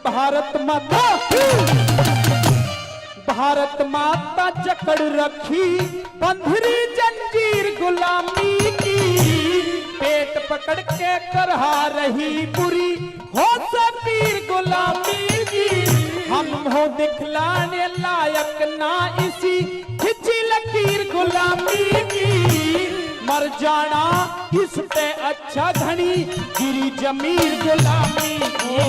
भारत माता, भारत माता जकड़ रखी बंधरी जंजीर गुलामी की, पेट पकड़ के करहा रही बुरी हो पीर गुलामी की। हम हो दिखलाने लायक ना इसी खिंची लकीर गुलामी की, मर जाना इस पे अच्छा घनी गिरी जमीर गुलामी की।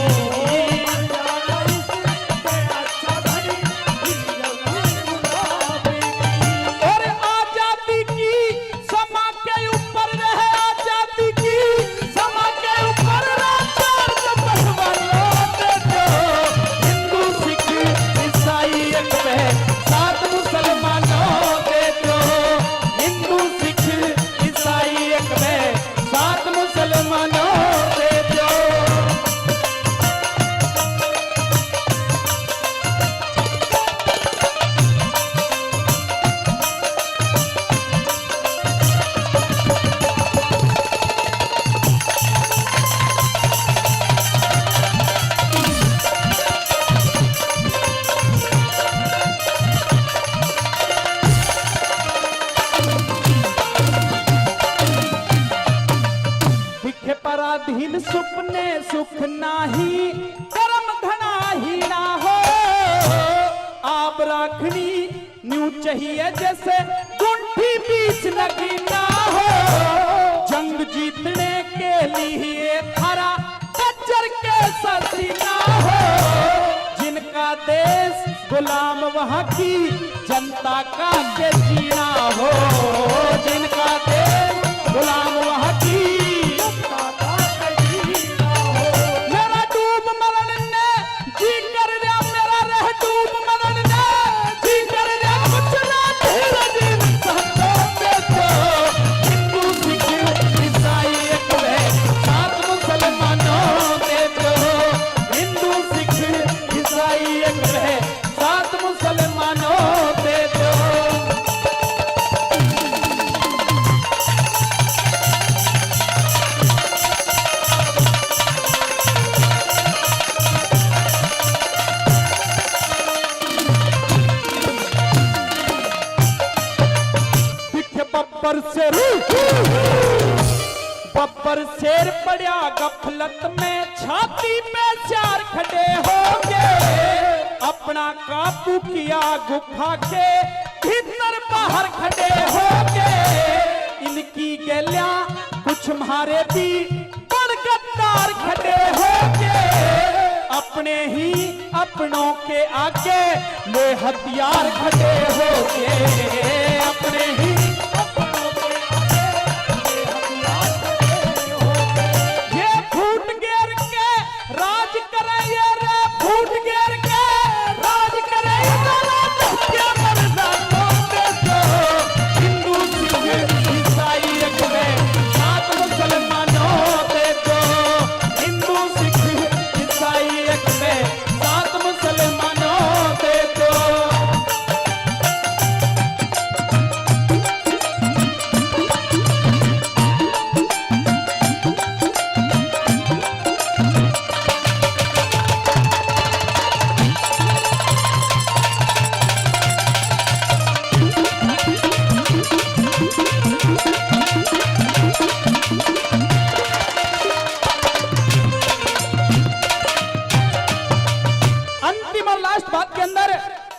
पराधीन सुपने सुख नाही, कर्म घना ही ना हो, आप राखनी न्यू चाहिए जैसे गुंठी बीच लगी ना हो। जंग जीतने के लिए थारा कच्चर के ससी ना हो, जिनका देश गुलाम वहां की जनता का के जीना हो, जिनका देश गुलाम वहां की। बब्बर शेर पड़ा गफलत में, छाती पे चार खड़े होंगे, अपना काबू किया गुफा के भीतर बाहर खड़े होंगे। इनकी गैलियां कुछ मारे भी बड़ गद्दार खड़े होंगे, अपने ही अपनों के आगे ले हथियार खड़े होंगे, अपने ही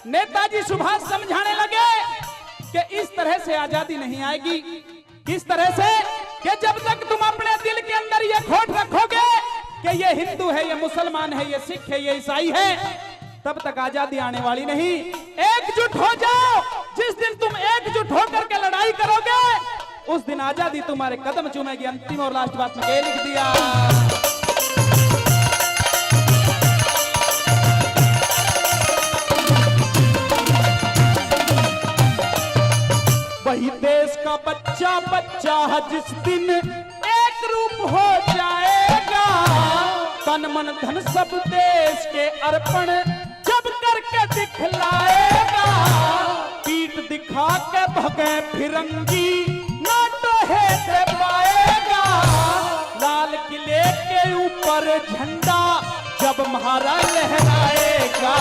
नेताजी सुभाष समझाने लगे कि इस तरह से आजादी नहीं आएगी। किस तरह से? कि जब तक तुम अपने दिल के अंदर ये खोट रखोगे कि ये हिंदू है, ये मुसलमान है, ये सिख है, ये ईसाई है, तब तक आजादी आने वाली नहीं। एकजुट हो जाओ। जिस दिन तुम एकजुट होकर के लड़ाई करोगे उस दिन आजादी तुम्हारे कदम चूमेगी। अंतिम और लास्ट बात में लिख दिया, वही देश का बच्चा बच्चा जिस दिन एक रूप हो जाएगा, तन मन धन सब देश के अर्पण जब करके दिखलाएगा। पीठ दिखा के भगे फिरंगी ना टोहे दे पाएगा। लाल किले के ऊपर झंडा जब महारा लहराएगा